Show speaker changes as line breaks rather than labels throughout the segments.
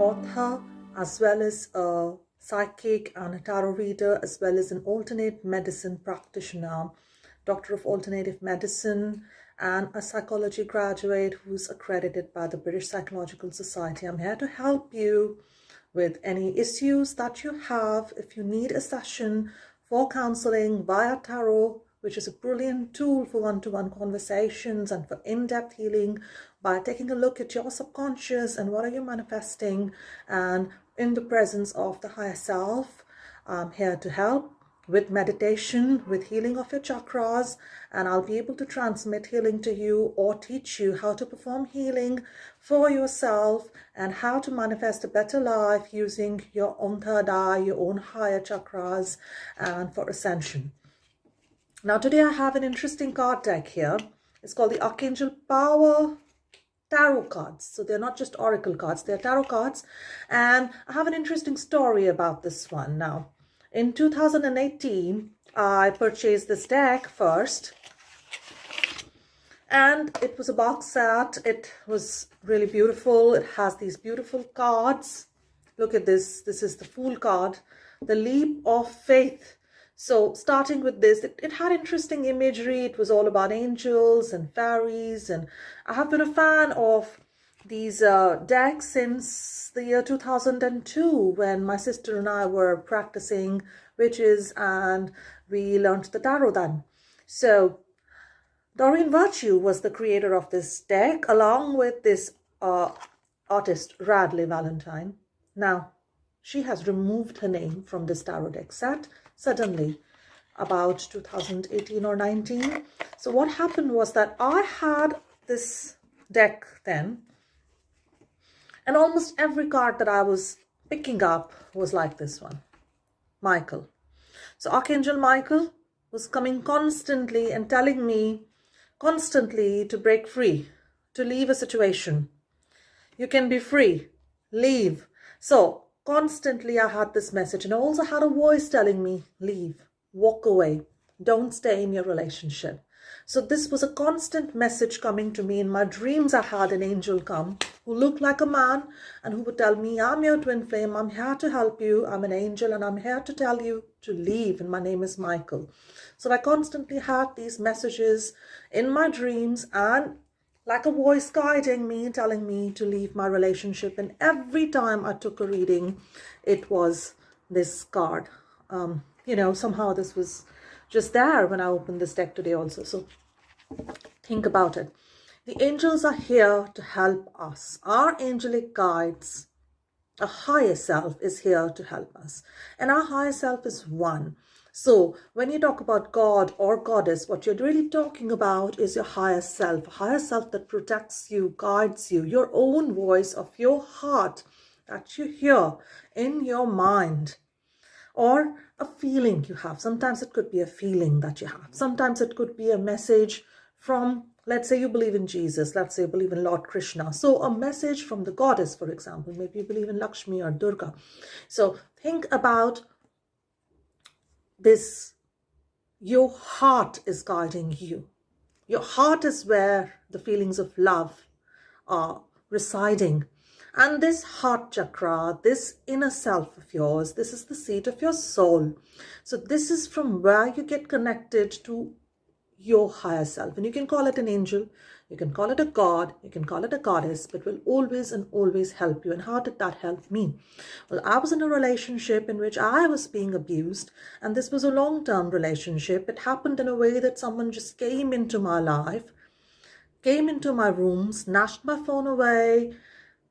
author, as well as a psychic and a tarot reader, as well as an alternate medicine practitioner, doctor of alternative medicine, and a psychology graduate who's accredited by the British Psychological Society. I'm here to help you with any issues that you have. If you need a session for counseling via tarot, which is a brilliant tool for one-to-one conversations and for in-depth healing by taking a look at your subconscious and what are you manifesting, and in the presence of the higher self, I'm here to help with meditation, with healing of your chakras, and I'll be able to transmit healing to you or teach you how to perform healing for yourself and how to manifest a better life using your own third eye, your own higher chakras, and for ascension. Now today I have an interesting card deck here. It's called the Archangel Power Tarot cards. So they're not just oracle cards, they're tarot cards. And I have an interesting story about this one. Now, in 2018, I purchased this deck first. And it was a box set. It was really beautiful. It has these beautiful cards. Look at this. This is the Fool card, the Leap of Faith. So starting with this, it had interesting imagery. It was all about angels and fairies. And I have been a fan of these decks since the year 2002, when my sister and I were practicing witches and we learned the tarot then. So Doreen Virtue was the creator of this deck, along with this artist, Radleigh Valentine. Now, she has removed her name from this tarot deck set suddenly about 2018 or 19. So what happened was that I had this deck then, and almost every card that I was picking up was like this one, Michael. So Archangel Michael was coming constantly and telling me constantly to break free, to leave a situation. You can be free, leave. So constantly I had this message, and I also had a voice telling me, leave, walk away, don't stay in your relationship. So this was a constant message coming to me. In my dreams, I had an angel come who looked like a man and who would tell me, I'm your twin flame, I'm here to help you, I'm an angel and I'm here to tell you to leave, and my name is Michael. So I constantly had these messages in my dreams, and like a voice guiding me, telling me to leave my relationship. And every time I took a reading, it was this card. Somehow this was just there when I opened this deck today also. So think about it. The angels are here to help us. Our angelic guides, a higher self is here to help us. And our higher self is one. So when you talk about God or Goddess, what you're really talking about is your higher self, a higher self that protects you, guides you, your own voice of your heart that you hear in your mind, or a feeling you have. Sometimes it could be a feeling that you have. Sometimes it could be a message from, let's say you believe in Jesus, let's say you believe in Lord Krishna. So a message from the goddess, for example, maybe you believe in Lakshmi or Durga. So think about this. Your heart is guiding you. Your heart is where the feelings of love are residing. And this heart chakra, this inner self of yours, this is the seat of your soul. So this is from where you get connected to your higher self. And you can call it an angel, you can call it a god, you can call it a goddess, but will always and always help you. And how did that help me? Well, I was in a relationship in which I was being abused, and this was a long-term relationship. It happened in a way that someone just came into my life, came into my room, snatched my phone away,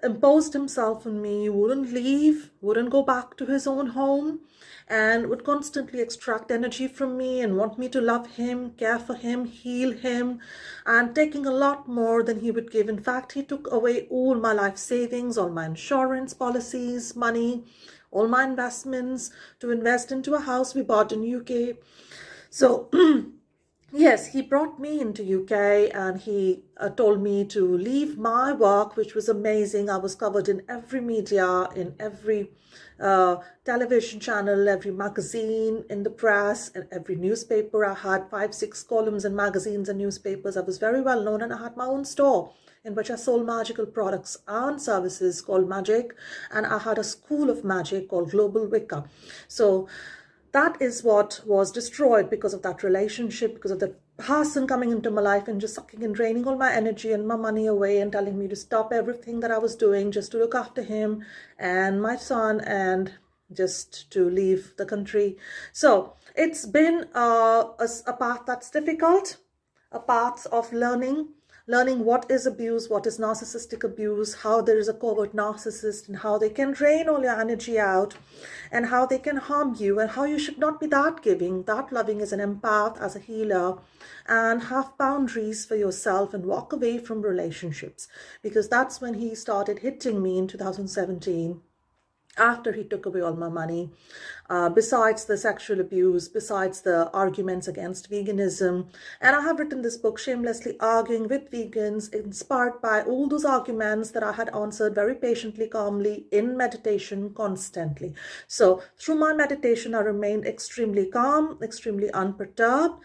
imposed himself on me, wouldn't leave, wouldn't go back to his own home, and would constantly extract energy from me and want me to love him, care for him, heal him, and taking a lot more than he would give. In fact, he took away all my life savings, all my insurance policies, money, all my investments to invest into a house we bought in UK. So Yes, he brought me into UK and he told me to leave my work, which was amazing. I was covered in every media, in every television channel, every magazine, in the press, and every newspaper. I had 5, 6 columns in magazines and newspapers. I was very well known, and I had my own store in which I sold magical products and services called Magic, and I had a school of magic called Global Wicca. So that is what was destroyed because of that relationship, because of the person coming into my life and just sucking and draining all my energy and my money away and telling me to stop everything that I was doing just to look after him and my son and just to leave the country. So it's been a path that's difficult, a path of learning what is abuse, what is narcissistic abuse, how there is a covert narcissist, and how they can drain all your energy out, and how they can harm you, and how you should not be that giving, that loving as an empath, as a healer, and have boundaries for yourself and walk away from relationships. Because that's when he started hitting me in 2017. After he took away all my money, besides the sexual abuse, besides the arguments against veganism. And I have written this book, Shamelessly Arguing with Vegans, inspired by all those arguments that I had answered very patiently, calmly, in meditation constantly. So through my meditation, I remained extremely calm, extremely unperturbed,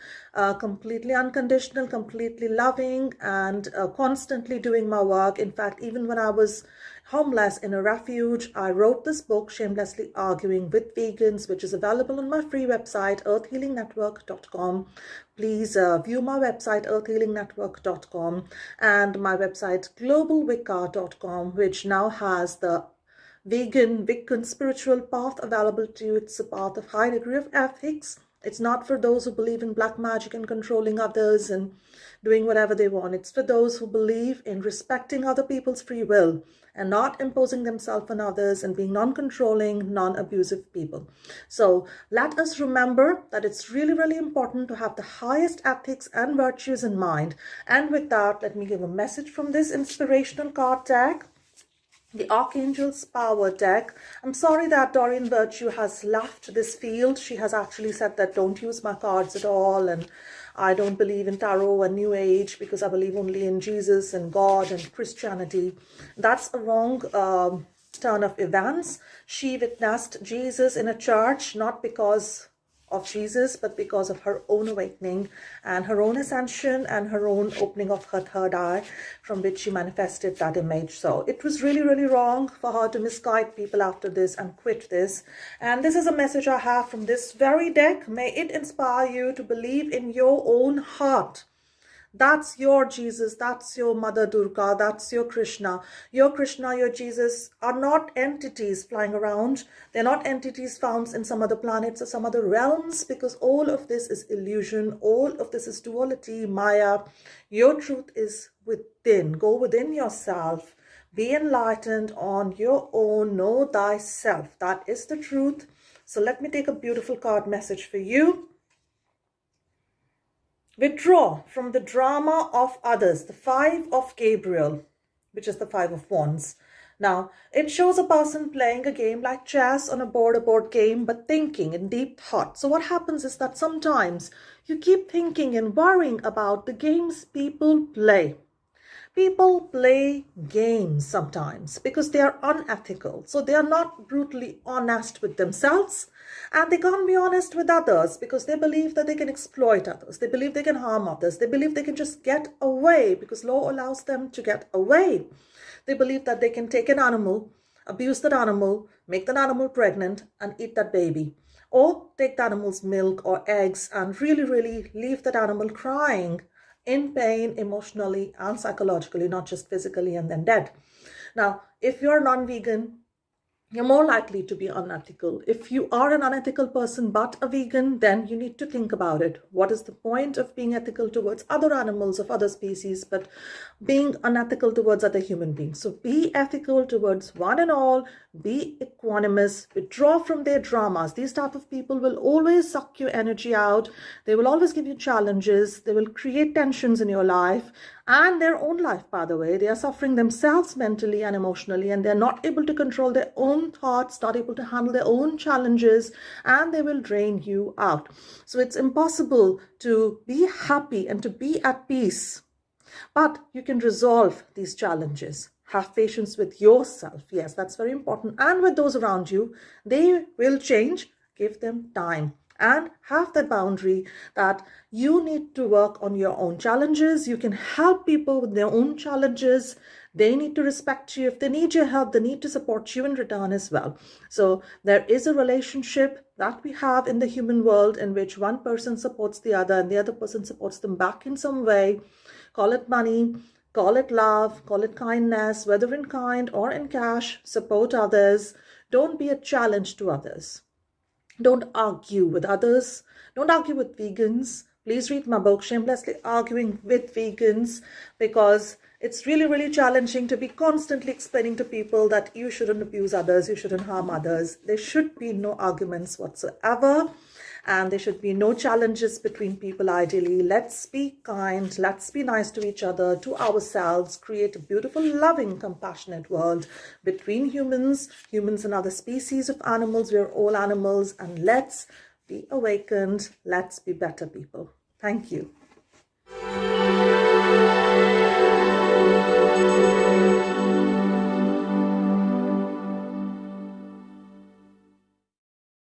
completely unconditional, completely loving, and constantly doing my work. In fact, even when I was homeless in a refuge, I wrote this book, Shamelessly Arguing with Vegans, which is available on my free website, earthhealingnetwork.com. Please view my website, earthhealingnetwork.com, and my website, globalwicca.com, which now has the Wiccan spiritual path available to you. It's a path of high degree of ethics. It's not for those who believe in black magic and controlling others and doing whatever they want. It's for those who believe in respecting other people's free will and not imposing themselves on others and being non-controlling, non-abusive people. So let us remember that it's really, really important to have the highest ethics and virtues in mind. And with that, let me give a message from this inspirational card deck, the Archangel's Power deck. I'm sorry that Doreen Virtue has left this field. She has actually said that don't use my cards at all, and I don't believe in tarot and New Age because I believe only in Jesus and God and Christianity. That's a wrong turn of events. She witnessed Jesus in a church, not because of Jesus, but because of her own awakening and her own ascension and her own opening of her third eye, from which she manifested that image. So it was really, really wrong for her to misguide people after this and quit this. And this is a message I have from this very deck. May it inspire you to believe in your own heart. That's your Jesus, that's your Mother Durga, that's your Krishna. Your Krishna, your Jesus are not entities flying around. They're not entities found in some other planets or some other realms, because all of this is illusion. All of this is duality, Maya. Your truth is within. Go within yourself. Be enlightened on your own. Know thyself. That is the truth. So let me take a beautiful card message for you. Withdraw from the drama of others. The 5 of Gabriel, which is the 5 of Wands. Now, it shows a person playing a game like chess on a board game, but thinking in deep thought. So what happens is that sometimes you keep thinking and worrying about the games people play. People play games sometimes because they are unethical. So they are not brutally honest with themselves, and they can't be honest with others because they believe that they can exploit others. They believe they can harm others. They believe they can just get away because law allows them to get away. They believe that they can take an animal, abuse that animal, make that animal pregnant, and eat that baby. Or take the animal's milk or eggs and really, really leave that animal crying in pain emotionally and psychologically, not just physically, and then dead. Now, if you're non-vegan, you're more likely to be unethical. If you are an unethical person but a vegan, then you need to think about it. What is the point of being ethical towards other animals of other species, but being unethical towards other human beings? So be ethical towards one and all. be equanimous, withdraw from their dramas. These type of people will always suck your energy out. They will always give you challenges. They will create tensions in your life and their own life, by the way. They are suffering themselves mentally and emotionally, and they're not able to control their own thoughts, not able to handle their own challenges, and they will drain you out. So it's impossible to be happy and to be at peace. But you can resolve these challenges. Have patience with yourself. Yes, that's very important. And with those around you, they will change. Give them time. And have that boundary that you need to work on your own challenges. You can help people with their own challenges. They need to respect you. If they need your help, they need to support you in return as well. So there is a relationship that we have in the human world in which one person supports the other and the other person supports them back in some way. Call it money, call it love, call it kindness, whether in kind or in cash. Support others. Don't be a challenge to others. Don't argue with others. Don't argue with vegans. Please read my book, Shamelessly Arguing with Vegans, because it's really, really challenging to be constantly explaining to people that you shouldn't abuse others, you shouldn't harm others. There should be no arguments whatsoever. And there should be no challenges between people ideally. Let's be kind. Let's be nice to each other, to ourselves. Create a beautiful, loving, compassionate world between humans and other species of animals. We're all animals. And let's be awakened. Let's be better people. Thank you.